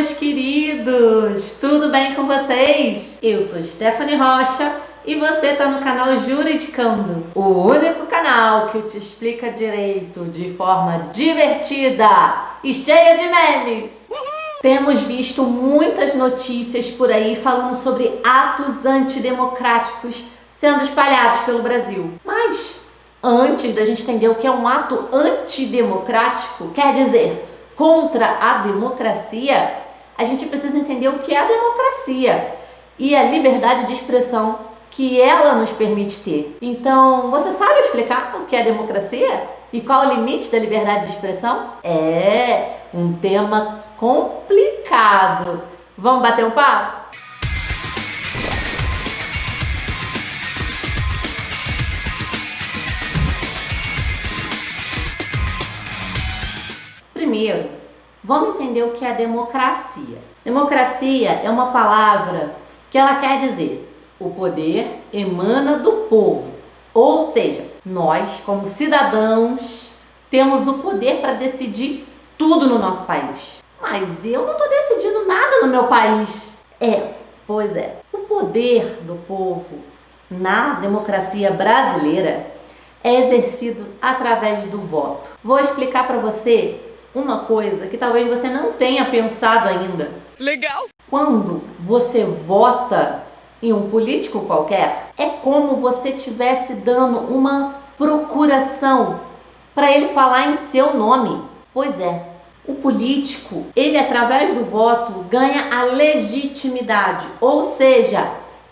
meus queridos! Tudo bem com vocês? Eu sou Stephanie Rocha e você está no canal Juridicando, o único canal que te explica direito de forma divertida e cheia de memes. Temos visto muitas notícias por aí falando sobre atos antidemocráticos sendo espalhados pelo Brasil. Mas antes da gente entender o que é um ato antidemocrático, quer dizer, contra a democracia, a gente precisa entender o que é a democracia e a liberdade de expressão que ela nos permite ter. Então, você sabe explicar o que é democracia? E qual o limite da liberdade de expressão? É um tema complicado. Vamos bater um papo? Primeiro, vamos entender o que é democracia. Democracia é uma palavra que ela quer dizer o poder emana do povo. Ou seja, nós, como cidadãos, temos o poder para decidir tudo no nosso país. Mas eu não estou decidindo nada no meu país. Pois é. O poder do povo na democracia brasileira é exercido através do voto. Vou explicar para você uma coisa que talvez você não tenha pensado ainda. Legal! Quando você vota em um político qualquer, é como você estivesse dando uma procuração para ele falar em seu nome. Pois é, o político, ele através do voto ganha a legitimidade, ou seja,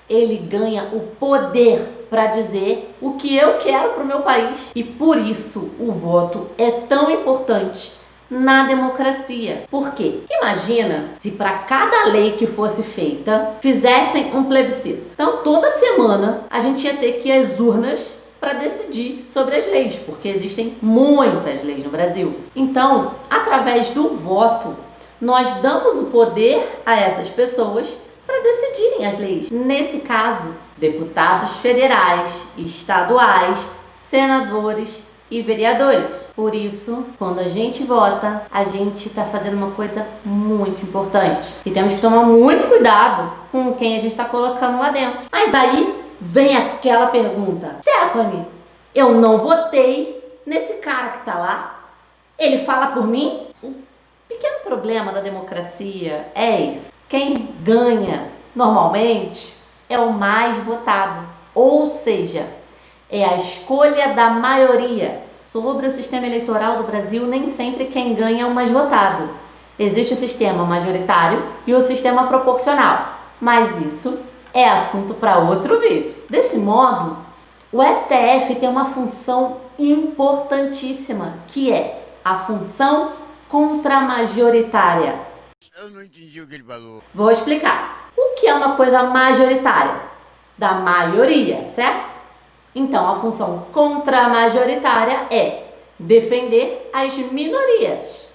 ele ganha o poder para dizer o que eu quero para o meu país. E por isso o voto é tão importante na democracia. Por quê? Imagina se para cada lei que fosse feita fizessem um plebiscito. Então toda semana a gente ia ter que ir às urnas para decidir sobre as leis, porque existem muitas leis no Brasil. Então, através do voto, nós damos o poder a essas pessoas para decidirem as leis. Nesse caso, deputados federais, estaduais, senadores e vereadores. Por isso, quando a gente vota, a gente está fazendo uma coisa muito importante. E temos que tomar muito cuidado com quem a gente está colocando lá dentro. Mas aí vem aquela pergunta: Stephanie, eu não votei nesse cara que está lá. Ele fala por mim? O pequeno problema da democracia é esse. Quem ganha, normalmente, é o mais votado. Ou seja, é a escolha da maioria. Sobre o sistema eleitoral do Brasil, nem sempre quem ganha é o mais votado. Existe o sistema majoritário e o sistema proporcional. Mas isso é assunto para outro vídeo. Desse modo, o STF tem uma função importantíssima, que é a função contramajoritária. Eu não entendi o que ele falou. Vou explicar. O que é uma coisa majoritária? Da maioria, certo? Então, a função contramajoritária é defender as minorias.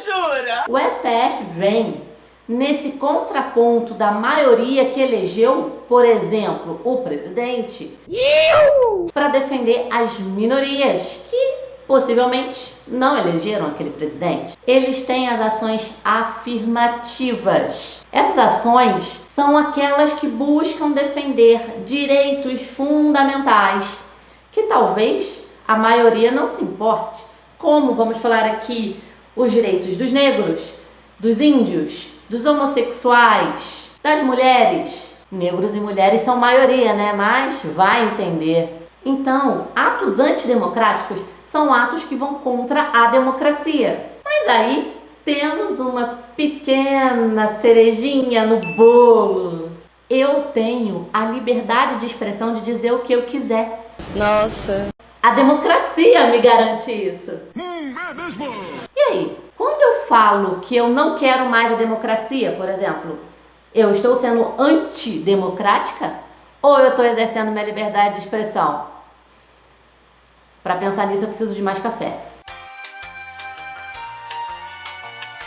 Jura? O STF vem nesse contraponto da maioria que elegeu, por exemplo, o presidente, para defender as minorias que possivelmente não elegeram aquele presidente. Eles têm as ações afirmativas. Essas ações são aquelas que buscam defender direitos fundamentais que talvez a maioria não se importe, como vamos falar aqui os direitos dos negros, dos índios, dos homossexuais, das mulheres. Negros e mulheres são maioria, né? Mas vai entender. Então, atos antidemocráticos são atos que vão contra a democracia. Mas aí temos uma pequena cerejinha no bolo. Eu tenho a liberdade de expressão de dizer o que eu quiser. Nossa. A democracia me garante isso. É mesmo? E aí, quando eu falo que eu não quero mais a democracia, por exemplo, eu estou sendo antidemocrática ou eu estou exercendo minha liberdade de expressão? Para pensar nisso, eu preciso de mais café.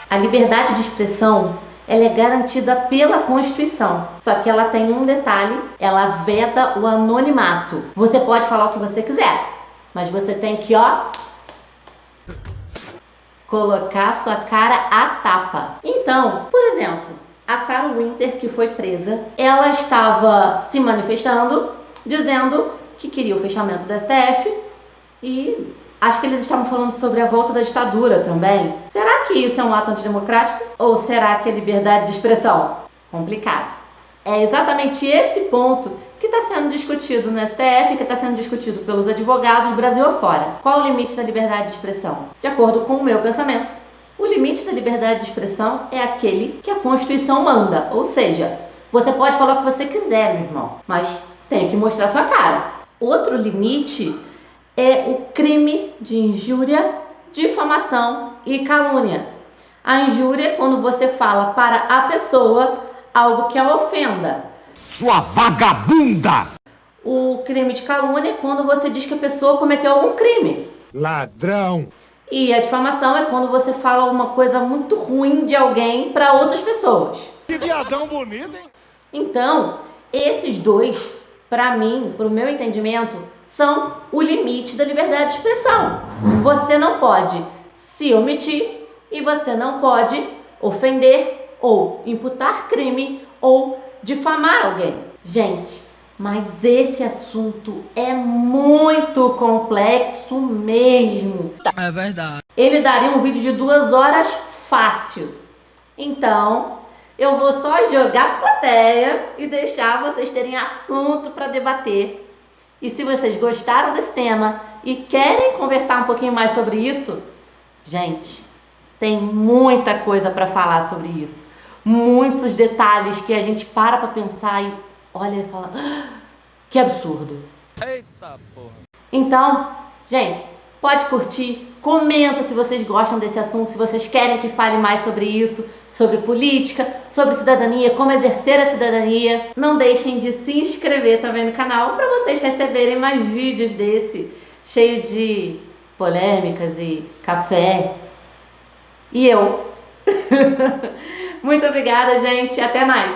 A liberdade de expressão, ela é garantida pela Constituição. Só que ela tem um detalhe, ela veda o anonimato. Você pode falar o que você quiser, mas você tem que, colocar sua cara à tapa. Então, por exemplo, a Sarah Winter, que foi presa, ela estava se manifestando, dizendo que queria o fechamento do STF e acho que eles estavam falando sobre a volta da ditadura também. Será que isso é um ato antidemocrático? Ou será que é liberdade de expressão? Complicado. É exatamente esse ponto que está sendo discutido no STF, que está sendo discutido pelos advogados Brasil afora. Qual o limite da liberdade de expressão? De acordo com o meu pensamento, o limite da liberdade de expressão é aquele que a Constituição manda. Ou seja, você pode falar o que você quiser, meu irmão, mas tem que mostrar sua cara. Outro limite é o crime de injúria, difamação e calúnia. A injúria é quando você fala para a pessoa algo que a ofenda. Sua vagabunda! O crime de calúnia é quando você diz que a pessoa cometeu algum crime. Ladrão! E a difamação é quando você fala uma coisa muito ruim de alguém para outras pessoas. Que viadão bonito, hein? Então, esses dois, para mim, para o meu entendimento, são o limite da liberdade de expressão. Você não pode se omitir e você não pode ofender ou imputar crime ou difamar alguém. Gente, mas esse assunto é muito complexo mesmo. É verdade. Ele daria um vídeo de 2 horas fácil. Então, eu vou só jogar plateia e deixar vocês terem assunto para debater. E se vocês gostaram desse tema e querem conversar um pouquinho mais sobre isso, gente, tem muita coisa para falar sobre isso. Muitos detalhes que a gente para pensar e olha e fala, que absurdo. Eita porra. Então, gente, pode curtir, comenta se vocês gostam desse assunto, se vocês querem que fale mais sobre isso, sobre política, sobre cidadania, como exercer a cidadania. Não deixem de se inscrever também no canal para vocês receberem mais vídeos desse, cheio de polêmicas e café. E eu. Muito obrigada, gente. Até mais.